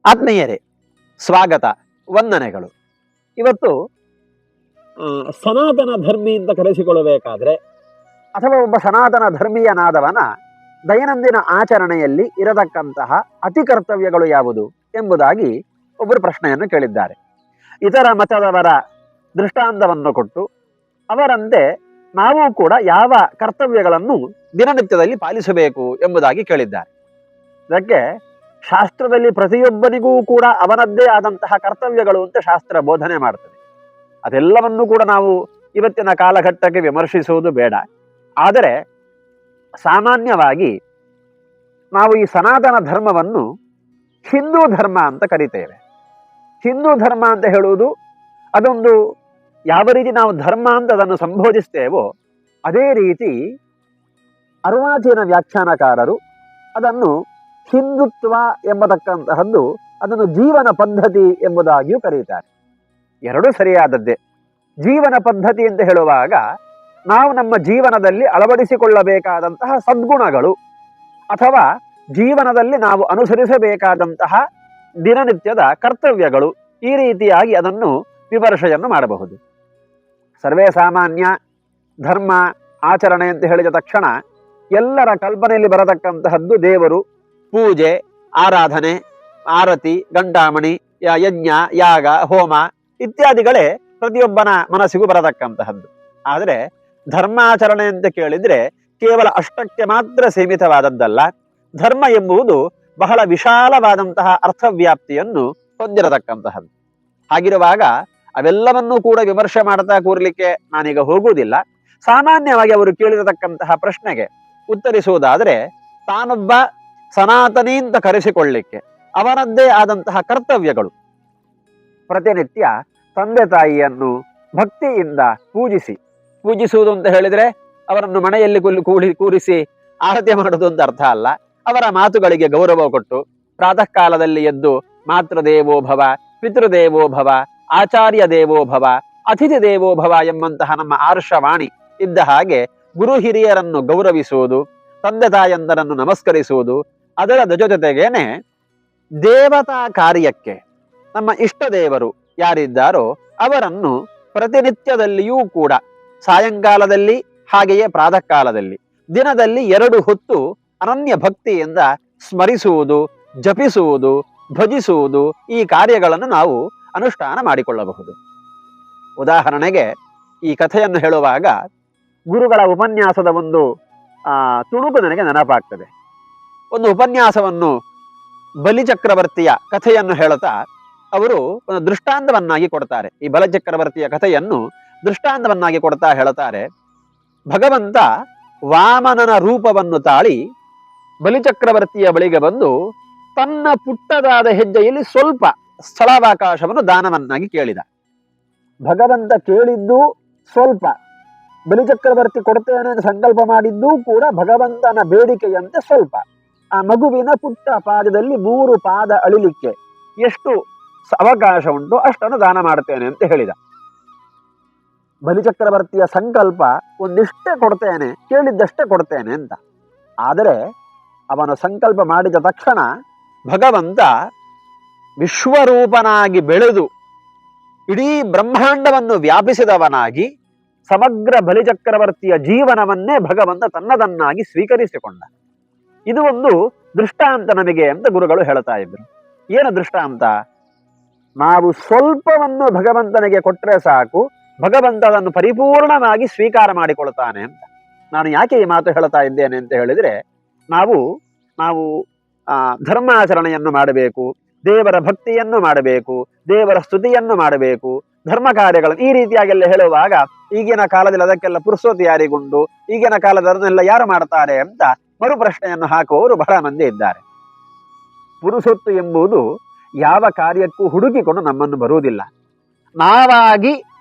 ಆತ್ಮೀಯರೇ, ಸ್ವಾಗತ, ವಂದನೆಗಳು. ಇವತ್ತು ಸನಾತನ ಧರ್ಮಿ ಅಂತ ಕರೆಸಿಕೊಳ್ಳಬೇಕಾದ್ರೆ ಅಥವಾ ಒಬ್ಬ ಸನಾತನ ಧರ್ಮೀಯನಾದವನ ದೈನಂದಿನ ಆಚರಣೆಯಲ್ಲಿ ಇರತಕ್ಕಂತಹ ಅತಿ ಕರ್ತವ್ಯಗಳು ಯಾವುದು ಎಂಬುದಾಗಿ ಒಬ್ಬರು ಪ್ರಶ್ನೆಯನ್ನು ಕೇಳಿದ್ದಾರೆ. ಇತರ ಮತದವರ ದೃಷ್ಟಾಂತವನ್ನು ಕೊಟ್ಟು ಅವರಂತೆ ನಾವು ಕೂಡ ಯಾವ ಕರ್ತವ್ಯಗಳನ್ನು ದಿನನಿತ್ಯದಲ್ಲಿ ಪಾಲಿಸಬೇಕು ಎಂಬುದಾಗಿ ಕೇಳಿದ್ದಾರೆ. ಇದಕ್ಕೆ ಶಾಸ್ತ್ರದಲ್ಲಿ ಪ್ರತಿಯೊಬ್ಬನಿಗೂ ಕೂಡ ಅವನದ್ದೇ ಆದಂತಹ ಕರ್ತವ್ಯಗಳು ಅಂತ ಶಾಸ್ತ್ರ ಬೋಧನೆ ಮಾಡ್ತದೆ. ಅದೆಲ್ಲವನ್ನೂ ಕೂಡ ನಾವು ಇವತ್ತಿನ ಕಾಲಘಟ್ಟಕ್ಕೆ ವಿಮರ್ಶಿಸುವುದು ಬೇಡ. ಆದರೆ ಸಾಮಾನ್ಯವಾಗಿ ನಾವು ಈ ಸನಾತನ ಧರ್ಮವನ್ನು ಹಿಂದೂ ಧರ್ಮ ಅಂತ ಕರಿತೇವೆ. ಹಿಂದೂ ಧರ್ಮ ಅಂತ ಹೇಳುವುದು ಅದೊಂದು ಯಾವ ರೀತಿ ನಾವು ಧರ್ಮ ಅಂತ ಅದನ್ನು ಸಂಬೋಧಿಸ್ತೇವೋ ಅದೇ ರೀತಿ ಅರ್ವಾಚೀನ ವ್ಯಾಖ್ಯಾನಕಾರರು ಅದನ್ನು ಹಿಂದುತ್ವ ಎಂಬತಕ್ಕಂತಹದ್ದು ಅದನ್ನು ಜೀವನ ಪದ್ಧತಿ ಎಂಬುದಾಗಿಯೂ ಕರೀತಾರೆ. ಎರಡೂ ಸರಿಯಾದದ್ದೇ. ಜೀವನ ಪದ್ಧತಿ ಅಂತ ಹೇಳುವಾಗ ನಾವು ನಮ್ಮ ಜೀವನದಲ್ಲಿ ಅಳವಡಿಸಿಕೊಳ್ಳಬೇಕಾದಂತಹ ಸದ್ಗುಣಗಳು ಅಥವಾ ಜೀವನದಲ್ಲಿ ನಾವು ಅನುಸರಿಸಬೇಕಾದಂತಹ ದಿನನಿತ್ಯದ ಕರ್ತವ್ಯಗಳು, ಈ ರೀತಿಯಾಗಿ ಅದನ್ನು ವಿಮರ್ಶೆಯನ್ನು ಮಾಡಬಹುದು. ಸರ್ವೇ ಸಾಮಾನ್ಯ ಧರ್ಮ ಆಚರಣೆ ಅಂತ ಹೇಳಿದ ತಕ್ಷಣ ಎಲ್ಲರ ಕಲ್ಪನೆಯಲ್ಲಿ ಬರತಕ್ಕಂತಹದ್ದು ದೇವರು, ಪೂಜೆ, ಆರಾಧನೆ, ಆರತಿ, ಗಂಟಾಮಣಿ, ಯಜ್ಞ, ಯಾಗ, ಹೋಮ ಇತ್ಯಾದಿಗಳೇ ಪ್ರತಿಯೊಬ್ಬನ ಮನಸ್ಸಿಗೂ ಬರತಕ್ಕಂತಹದ್ದು. ಆದರೆ ಧರ್ಮಾಚರಣೆ ಅಂತ ಕೇಳಿದ್ರೆ ಕೇವಲ ಅಷ್ಟಕ್ಕೆ ಮಾತ್ರ ಸೀಮಿತವಾದದ್ದಲ್ಲ. ಧರ್ಮ ಎಂಬುದು ಬಹಳ ವಿಶಾಲವಾದಂತಹ ಅರ್ಥವ್ಯಾಪ್ತಿಯನ್ನು ಹೊಂದಿರತಕ್ಕಂತಹದ್ದು. ಹಾಗಿರುವಾಗ ಅವೆಲ್ಲವನ್ನೂ ಕೂಡ ವಿಮರ್ಶೆ ಮಾಡ್ತಾ ಕೂರ್ಲಿಕ್ಕೆ ನಾನೀಗ ಹೋಗುವುದಿಲ್ಲ. ಸಾಮಾನ್ಯವಾಗಿ ಅವರು ಕೇಳಿರತಕ್ಕಂತಹ ಪ್ರಶ್ನೆಗೆ ಉತ್ತರಿಸುವುದಾದರೆ, ತಾನೊಬ್ಬ ಸನಾತನಿ ಅಂತ ಕರೆಸಿಕೊಳ್ಳಿಕ್ಕೆ ಅವನದ್ದೇ ಆದಂತಹ ಕರ್ತವ್ಯಗಳು. ಪ್ರತಿನಿತ್ಯ ತಂದೆ ತಾಯಿಯನ್ನು ಭಕ್ತಿಯಿಂದ ಪೂಜಿಸುವುದು ಅಂತ ಹೇಳಿದ್ರೆ ಅವರನ್ನು ಮನೆಯಲ್ಲಿ ಕೂರಿಸಿ ಆರತಿ ಮಾಡುವುದು ಅಂತ ಅರ್ಥ ಅಲ್ಲ. ಅವರ ಮಾತುಗಳಿಗೆ ಗೌರವ ಕೊಟ್ಟು ಪ್ರಾತಃ ಕಾಲದಲ್ಲಿ ಎದ್ದು ಮಾತೃದೇವೋಭವ, ಪಿತೃದೇವೋಭವ, ಆಚಾರ್ಯ ದೇವೋಭವ, ಅತಿಥಿ ದೇವೋಭವ ಎಂಬಂತಹ ನಮ್ಮ ಆರ್ಷವಾಣಿ ಇದ್ದ ಹಾಗೆ ಗುರು ಹಿರಿಯರನ್ನು ಗೌರವಿಸುವುದು, ತಂದೆ ತಾಯಂದರನ್ನು ನಮಸ್ಕರಿಸುವುದು, ಅದರ ಜೊತೆಗೇನೆ ದೇವತಾ ಕಾರ್ಯಕ್ಕೆ ನಮ್ಮ ಇಷ್ಟ ದೇವರು ಯಾರಿದ್ದಾರೋ ಅವರನ್ನು ಪ್ರತಿನಿತ್ಯದಲ್ಲಿಯೂ ಕೂಡ ಸಾಯಂಕಾಲದಲ್ಲಿ ಹಾಗೆಯೇ ಪ್ರಾತಃ ಕಾಲದಲ್ಲಿ ದಿನದಲ್ಲಿ 2 ಹೊತ್ತು ಅನನ್ಯ ಭಕ್ತಿಯಿಂದ ಸ್ಮರಿಸುವುದು, ಜಪಿಸುವುದು, ಭಜಿಸುವುದು, ಈ ಕಾರ್ಯಗಳನ್ನು ನಾವು ಅನುಷ್ಠಾನ ಮಾಡಿಕೊಳ್ಳಬಹುದು. ಉದಾಹರಣೆಗೆ ಈ ಕಥೆಯನ್ನು ಹೇಳುವಾಗ ಗುರುಗಳ ಉಪನ್ಯಾಸದ ಒಂದು ತುಣುಕು ನನಗೆ ನೆನಪಾಗ್ತದೆ. ಒಂದು ಉಪನ್ಯಾಸವನ್ನು ಬಲಿಚಕ್ರವರ್ತಿಯ ಕಥೆಯನ್ನು ಹೇಳುತ್ತಾ ಅವರು ಒಂದು ದೃಷ್ಟಾಂತವನ್ನಾಗಿ ಕೊಡ್ತಾರೆ. ಈ ಬಲಿಚಕ್ರವರ್ತಿಯ ಕಥೆಯನ್ನು ದೃಷ್ಟಾಂತವನ್ನಾಗಿ ಕೊಡ್ತಾ ಹೇಳುತ್ತಾರೆ, ಭಗವಂತ ವಾಮನನ ರೂಪವನ್ನು ತಾಳಿ ಬಲಿಚಕ್ರವರ್ತಿಯ ಬಳಿಗೆ ಬಂದು ತನ್ನ ಪುಟ್ಟದಾದ ಹೆಜ್ಜೆಯಲ್ಲಿ ಸ್ವಲ್ಪ ಸ್ಥಳಾವಕಾಶವನ್ನು ದಾನವನ್ನಾಗಿ ಕೇಳಿದ. ಭಗವಂತ ಕೇಳಿದ್ದು ಸ್ವಲ್ಪ, ಬಲಿಚಕ್ರವರ್ತಿ ಕೊಡ್ತೇನೆ ಅಂತ ಸಂಕಲ್ಪ ಮಾಡಿದ್ದೂ ಕೂಡ ಭಗವಂತನ ಬೇಡಿಕೆಯಂತೆ ಸ್ವಲ್ಪ. ಆ ಮಗುವಿನ ಪುಟ್ಟ ಪಾದದಲ್ಲಿ 3 ಪಾದ ಅಳಿಲಿಕ್ಕೆ ಎಷ್ಟು ಅವಕಾಶ ಉಂಟು ಅಷ್ಟನ್ನು ದಾನ ಮಾಡ್ತೇನೆ ಅಂತ ಹೇಳಿದ. ಬಲಿಚಕ್ರವರ್ತಿಯ ಸಂಕಲ್ಪ ಒಂದಿಷ್ಟೇ ಕೊಡ್ತೇನೆ, ಕೇಳಿದ್ದಷ್ಟೇ ಕೊಡ್ತೇನೆ ಅಂತ. ಆದರೆ ಅವನು ಸಂಕಲ್ಪ ಮಾಡಿದ ತಕ್ಷಣ ಭಗವಂತ ವಿಶ್ವರೂಪನಾಗಿ ಬೆಳೆದು ಇಡೀ ಬ್ರಹ್ಮಾಂಡವನ್ನು ವ್ಯಾಪಿಸಿದವನಾಗಿ ಸಮಗ್ರ ಬಲಿಚಕ್ರವರ್ತಿಯ ಜೀವನವನ್ನೇ ಭಗವಂತ ತನ್ನದನ್ನಾಗಿ ಸ್ವೀಕರಿಸಿಕೊಂಡ. ಇದು ಒಂದು ದೃಷ್ಟಾಂತ ನಮಗೆ ಅಂತ ಗುರುಗಳು ಹೇಳ್ತಾ ಇದ್ರು. ಏನು ದೃಷ್ಟಾಂತ? ನಾವು ಸ್ವಲ್ಪವನ್ನು ಭಗವಂತನಿಗೆ ಕೊಟ್ಟರೆ ಸಾಕು, ಭಗವಂತ ಅದನ್ನು ಪರಿಪೂರ್ಣವಾಗಿ ಸ್ವೀಕಾರ ಮಾಡಿಕೊಳ್ತಾನೆ ಅಂತ. ನಾನು ಯಾಕೆ ಈ ಮಾತು ಹೇಳ್ತಾ ಇದ್ದೇನೆ ಅಂತ ಹೇಳಿದ್ರೆ, ನಾವು ಧರ್ಮಾಚರಣೆಯನ್ನು ಮಾಡಬೇಕು, ದೇವರ ಭಕ್ತಿಯನ್ನು ಮಾಡಬೇಕು, ದೇವರ ಸ್ತುತಿಯನ್ನು ಮಾಡಬೇಕು, ಧರ್ಮ ಕಾರ್ಯಗಳನ್ನು ಈ ರೀತಿಯಾಗೆಲ್ಲ ಹೇಳುವಾಗ ಈಗಿನ ಕಾಲದಲ್ಲಿ ಅದಕ್ಕೆಲ್ಲ ಪುರುಸೋತಿ ಯಾರಿಗುಂಡು, ಈಗಿನ ಕಾಲದನ್ನೆಲ್ಲ ಯಾರು ಮಾಡ್ತಾರೆ ಅಂತ ಮರುಪ್ರಶ್ನೆಯನ್ನು ಹಾಕುವವರು ಬಹಳ ಮಂದಿ ಇದ್ದಾರೆ. ಪುರುಸೊತ್ತು ಎಂಬುದು ಯಾವ ಕಾರ್ಯಕ್ಕೂ ಹುಡುಕಿಕೊಂಡು ನಮ್ಮನ್ನು ಬರುವುದಿಲ್ಲ. ನಾವಾಗಿ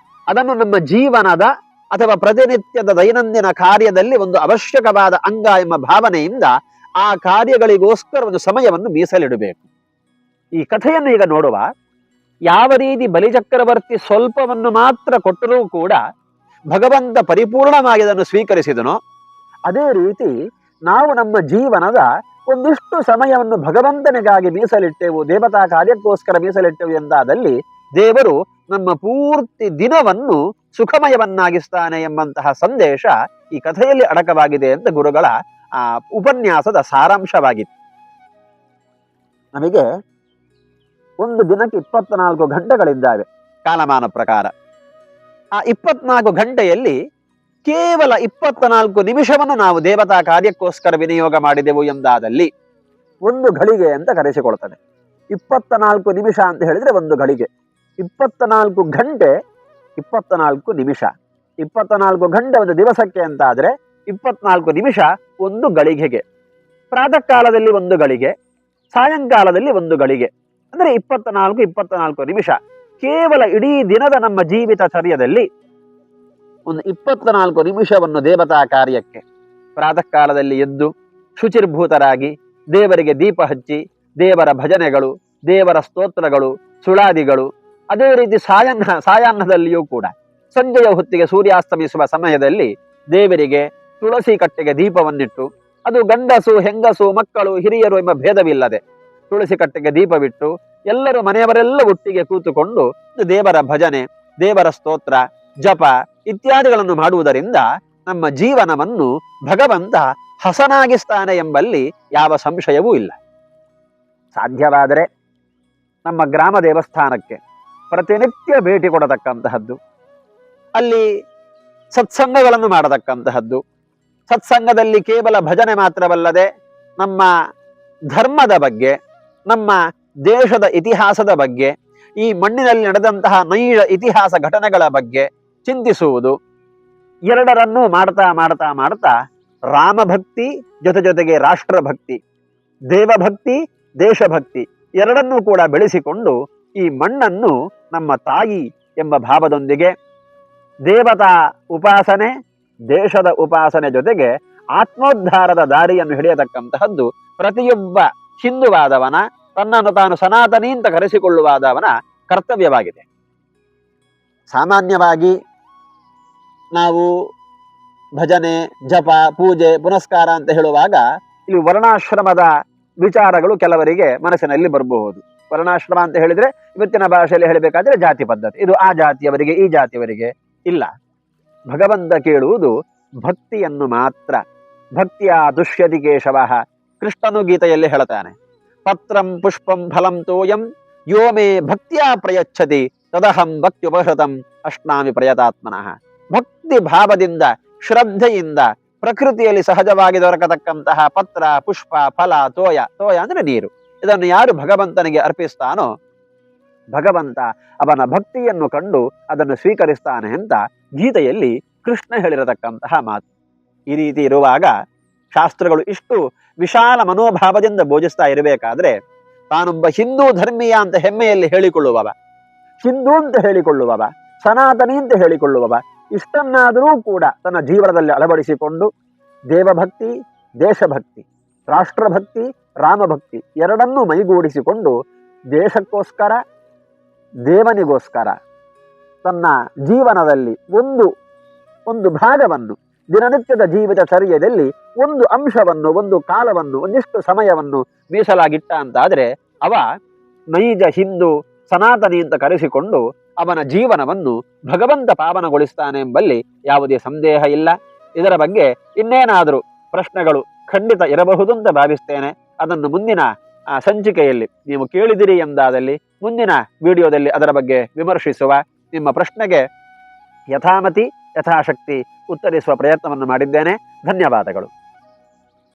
ಅದನ್ನು ನಮ್ಮ ಜೀವನದ ಅಥವಾ ಪ್ರತಿನಿತ್ಯದ ದೈನಂದಿನ ಕಾರ್ಯದಲ್ಲಿ ಒಂದು ಅವಶ್ಯಕವಾದ ಅಂಗ ಎಂಬ ಭಾವನೆಯಿಂದ ಆ ಕಾರ್ಯಗಳಿಗೋಸ್ಕರ ಒಂದು ಸಮಯವನ್ನು ಮೀಸಲಿಡಬೇಕು. ಈ ಕಥೆಯನ್ನು ಈಗ ನೋಡುವ, ಯಾವ ರೀತಿ ಬಲಿಚಕ್ರವರ್ತಿ ಸ್ವಲ್ಪವನ್ನು ಮಾತ್ರ ಕೊಟ್ಟರೂ ಕೂಡ ಭಗವಂತ ಪರಿಪೂರ್ಣವಾಗಿ ಅದನ್ನು ಸ್ವೀಕರಿಸಿದನೋ, ಅದೇ ರೀತಿ ನಾವು ನಮ್ಮ ಜೀವನದ ಒಂದಿಷ್ಟು ಸಮಯವನ್ನು ಭಗವಂತನಿಗಾಗಿ ಮೀಸಲಿಟ್ಟೆವು, ದೇವತಾ ಕಾರ್ಯಕ್ಕೋಸ್ಕರ ಮೀಸಲಿಟ್ಟೆವು ಎಂದಾದಲ್ಲಿ ದೇವರು ನಮ್ಮ ಪೂರ್ತಿ ದಿನವನ್ನು ಸುಖಮಯವನ್ನಾಗಿಸ್ತಾನೆ ಎಂಬಂತಹ ಸಂದೇಶ ಈ ಕಥೆಯಲ್ಲಿ ಅಡಕವಾಗಿದೆ ಅಂತ ಗುರುಗಳ ಆ ಉಪನ್ಯಾಸದ ಸಾರಾಂಶವಾಗಿತ್ತು. ನಮಗೆ ಒಂದು ದಿನಕ್ಕೆ 24 ಗಂಟೆಗಳಿದ್ದಾವೆ ಕಾಲಮಾನ ಪ್ರಕಾರ. ಆ 24 ಗಂಟೆಯಲ್ಲಿ ಕೇವಲ 24 ನಿಮಿಷವನ್ನು ನಾವು ದೇವತಾ ಕಾರ್ಯಕ್ಕೋಸ್ಕರ ವಿನಿಯೋಗ ಮಾಡಿದೆವು ಎಂದಾದಲ್ಲಿ ಒಂದು ಘಳಿಗೆ ಅಂತ ಕರೆಸಿಕೊಳ್ತದೆ. 24 ನಿಮಿಷ ಅಂತ ಹೇಳಿದ್ರೆ ಒಂದು ಘಳಿಗೆ, 24 ಗಂಟೆ 24 ನಿಮಿಷ, 24 ಗಂಟೆ ಒಂದು ದಿವಸಕ್ಕೆ ಅಂತ ಆದ್ರೆ 24 ನಿಮಿಷ ಒಂದು ಗಳಿಗೆಗೆ. ಪ್ರಾತಃ ಕಾಲದಲ್ಲಿ ಒಂದು ಗಳಿಗೆ, ಸಾಯಂಕಾಲದಲ್ಲಿ ಒಂದು ಗಳಿಗೆ, ಅಂದ್ರೆ 24 ನಿಮಿಷ. ಕೇವಲ ಇಡೀ ದಿನದ ನಮ್ಮ ಜೀವಿತ ಚರ್ಯದಲ್ಲಿ ಒಂದು 24 ನಿಮಿಷವನ್ನು ದೇವತಾ ಕಾರ್ಯಕ್ಕೆ, ಪ್ರಾತಃ ಕಾಲದಲ್ಲಿ ಎದ್ದು ಶುಚಿರ್ಭೂತರಾಗಿ ದೇವರಿಗೆ ದೀಪ ಹಚ್ಚಿ ದೇವರ ಭಜನೆಗಳು, ದೇವರ ಸ್ತೋತ್ರಗಳು, ಸುಳಾದಿಗಳು, ಅದೇ ರೀತಿ ಸಾಯಾಹ್ನದಲ್ಲಿಯೂ ಕೂಡ ಸಂಜೆಯ ಹೊತ್ತಿಗೆ ಸೂರ್ಯಾಸ್ತಮಿಸುವ ಸಮಯದಲ್ಲಿ ದೇವರಿಗೆ ತುಳಸಿ ಕಟ್ಟೆಗೆ ದೀಪವನ್ನಿಟ್ಟು, ಅದು ಗಂಡಸು ಹೆಂಗಸು ಮಕ್ಕಳು ಹಿರಿಯರು ಎಂಬ ಭೇದವಿಲ್ಲದೆ ತುಳಸಿ ಕಟ್ಟೆಗೆ ದೀಪವಿಟ್ಟು ಎಲ್ಲರೂ ಮನೆಯವರೆಲ್ಲ ಒಟ್ಟಿಗೆ ಕೂತುಕೊಂಡು ದೇವರ ಭಜನೆ, ದೇವರ ಸ್ತೋತ್ರ, ಜಪ ಇತ್ಯಾದಿಗಳನ್ನು ಮಾಡುವುದರಿಂದ ನಮ್ಮ ಜೀವನವನ್ನು ಭಗವಂತ ಹಸನಾಗಿಸ್ತಾನೆ ಎಂಬಲ್ಲಿ ಯಾವ ಸಂಶಯವೂ ಇಲ್ಲ. ಸಾಧ್ಯವಾದರೆ ನಮ್ಮ ಗ್ರಾಮ ದೇವಸ್ಥಾನಕ್ಕೆ ಪ್ರತಿನಿತ್ಯ ಭೇಟಿ ಕೊಡತಕ್ಕಂತಹದ್ದು, ಅಲ್ಲಿ ಸತ್ಸಂಗಗಳನ್ನು ಮಾಡತಕ್ಕಂತಹದ್ದು, ಸತ್ಸಂಗದಲ್ಲಿ ಕೇವಲ ಭಜನೆ ಮಾತ್ರವಲ್ಲದೆ ನಮ್ಮ ಧರ್ಮದ ಬಗ್ಗೆ, ನಮ್ಮ ದೇಶದ ಇತಿಹಾಸದ ಬಗ್ಗೆ, ಈ ಮಣ್ಣಿನಲ್ಲಿ ನಡೆದಂತಹ ನೈಜ ಇತಿಹಾಸ ಘಟನೆಗಳ ಬಗ್ಗೆ ಚಿಂತಿಸುವುದು, ಎರಡರನ್ನೂ ಮಾಡ್ತಾ ಮಾಡ್ತಾ ಮಾಡ್ತಾ ರಾಮಭಕ್ತಿ ಜೊತೆಗೆ ರಾಷ್ಟ್ರಭಕ್ತಿ, ದೇವಭಕ್ತಿ, ದೇಶಭಕ್ತಿ ಎರಡನ್ನೂ ಕೂಡ ಬೆಳೆಸಿಕೊಂಡು ಈ ಮಣ್ಣನ್ನು ನಮ್ಮ ತಾಯಿ ಎಂಬ ಭಾವದೊಂದಿಗೆ ದೇವತಾ ಉಪಾಸನೆ, ದೇಶದ ಉಪಾಸನೆ ಜೊತೆಗೆ ಆತ್ಮೋದ್ಧಾರದ ದಾರಿಯನ್ನು ಹಿಡಿಯತಕ್ಕಂತಹದ್ದು ಪ್ರತಿಯೊಬ್ಬ ಹಿಂದುವಾದವನ, ತನ್ನನ್ನು ತಾನು ಸನಾತನಿ ಅಂತ ಕರೆಸಿಕೊಳ್ಳುವಾದವನ ಕರ್ತವ್ಯವಾಗಿದೆ. ಸಾಮಾನ್ಯವಾಗಿ ನಾವು ಭಜನೆ, ಜಪ, ಪೂಜೆ, ಪುನಸ್ಕಾರ ಅಂತ ಹೇಳುವಾಗ ಇಲ್ಲಿ ವರ್ಣಾಶ್ರಮದ ವಿಚಾರಗಳು ಕೆಲವರಿಗೆ ಮನಸ್ಸಿನಲ್ಲಿ ಬರಬಹುದು. ವರ್ಣಾಶ್ರಮ ಅಂತ ಹೇಳಿದ್ರೆ ಇವತ್ತಿನ ಭಾಷೆಯಲ್ಲಿ ಹೇಳಬೇಕಾದ್ರೆ ಜಾತಿ ಪದ್ಧತಿ, ಇದು ಆ ಜಾತಿಯವರಿಗೆ ಈ ಜಾತಿಯವರಿಗೆ ಇಲ್ಲ. ಭಗವಂತ ಕೇಳುವುದು ಭಕ್ತಿಯನ್ನು ಮಾತ್ರ. ಭಕ್ತಿಯ ದುಷ್ಯತಿ ಕೇಶವ, ಕೃಷ್ಣನು ಗೀತೆಯಲ್ಲಿ ಹೇಳ್ತಾನೆ, ಪತ್ರಂ ಪುಷ್ಪಂ ಫಲಂ ತೋಯಂ ಯೋ ಮೇ ಭಕ್ತಿಯ ಪ್ರಯಚ್ಛತಿ ತದಹಂ ಭಕ್ತಿ ಉಪಹೃತಂ ಅಶ್ನಾಮಿ ಪ್ರಯತಾತ್ಮನಃ. ಭಕ್ತಿ ಭಾವದಿಂದ, ಶ್ರದ್ಧೆಯಿಂದ ಪ್ರಕೃತಿಯಲ್ಲಿ ಸಹಜವಾಗಿ ದೊರಕತಕ್ಕಂತಹ ಪತ್ರ, ಪುಷ್ಪ, ಫಲ, ತೋಯ ಅಂದ್ರೆ ನೀರು, ಇದನ್ನು ಯಾರು ಭಗವಂತನಿಗೆ ಅರ್ಪಿಸ್ತಾನೋ ಭಗವಂತ ಅವನ ಭಕ್ತಿಯನ್ನು ಕಂಡು ಅದನ್ನು ಸ್ವೀಕರಿಸ್ತಾನೆ ಅಂತ ಗೀತೆಯಲ್ಲಿ ಕೃಷ್ಣ ಹೇಳಿರತಕ್ಕಂತಹ ಮಾತು. ಈ ರೀತಿ ಇರುವಾಗ ಶಾಸ್ತ್ರಗಳು ಇಷ್ಟು ವಿಶಾಲ ಮನೋಭಾವದಿಂದ ಬೋಧಿಸ್ತಾ ಇರಬೇಕಾದ್ರೆ ತಾನೊಬ್ಬ ಹಿಂದೂ ಧರ್ಮೀಯ ಅಂತ ಹೆಮ್ಮೆಯಲ್ಲಿ ಹೇಳಿಕೊಳ್ಳುವವ, ಹಿಂದೂ ಅಂತ ಹೇಳಿಕೊಳ್ಳುವವ, ಸನಾತನಿ ಅಂತ ಹೇಳಿಕೊಳ್ಳುವವ ಇಷ್ಟನ್ನಾದರೂ ಕೂಡ ತನ್ನ ಜೀವನದಲ್ಲಿ ಅಳವಡಿಸಿಕೊಂಡು ದೇವಭಕ್ತಿ, ದೇಶಭಕ್ತಿ, ರಾಷ್ಟ್ರಭಕ್ತಿ, ರಾಮಭಕ್ತಿ ಎರಡನ್ನೂ ಮೈಗೂಡಿಸಿಕೊಂಡು ದೇಶಕ್ಕೋಸ್ಕರ, ದೇವನಿಗೋಸ್ಕರ ತನ್ನ ಜೀವನದಲ್ಲಿ ಒಂದು ಭಾಗವನ್ನು, ದಿನನಿತ್ಯದ ಜೀವಿತ ಚರ್ಯದಲ್ಲಿ ಒಂದು ಅಂಶವನ್ನು, ಒಂದು ಕಾಲವನ್ನು, ಒಂದಿಷ್ಟು ಸಮಯವನ್ನು ಮೀಸಲಾಗಿಟ್ಟ ಅಂತಾದ್ರೆ ಅವ ನೈಜ ಹಿಂದೂ ಸನಾತನಿ ಅಂತ ಕರೆಸಿಕೊಂಡು ಅವನ ಜೀವನವನ್ನು ಭಗವಂತ ಪಾವನಗೊಳಿಸ್ತಾನೆ ಎಂಬಲ್ಲಿ ಯಾವುದೇ ಸಂದೇಹ ಇಲ್ಲ. ಇದರ ಬಗ್ಗೆ ಇನ್ನೇನಾದರೂ ಪ್ರಶ್ನೆಗಳು ಖಂಡಿತ ಇರಬಹುದು ಅಂತ ಭಾವಿಸ್ತೇನೆ. ಅದನ್ನು ಮುಂದಿನ ಸಂಚಿಕೆಯಲ್ಲಿ ನೀವು ಕೇಳಿದಿರಿ ಎಂದಾದಲ್ಲಿ ಮುಂದಿನ ವಿಡಿಯೋದಲ್ಲಿ ಅದರ ಬಗ್ಗೆ ವಿಮರ್ಶಿಸುವ, ನಿಮ್ಮ ಪ್ರಶ್ನೆಗೆ ಯಥಾಮತಿ ಯಥಾಶಕ್ತಿ ಉತ್ತರಿಸುವ ಪ್ರಯತ್ನವನ್ನು ಮಾಡಿದ್ದೇನೆ. ಧನ್ಯವಾದಗಳು.